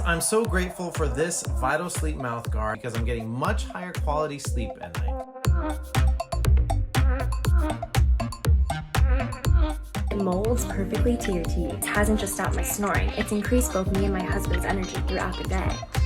I'm so grateful for this VitalSleep mouth guard because I'm getting much higher quality sleep at night. It molds perfectly to your teeth. It hasn't just stopped my snoring, it's increased both me and my husband's energy throughout the day.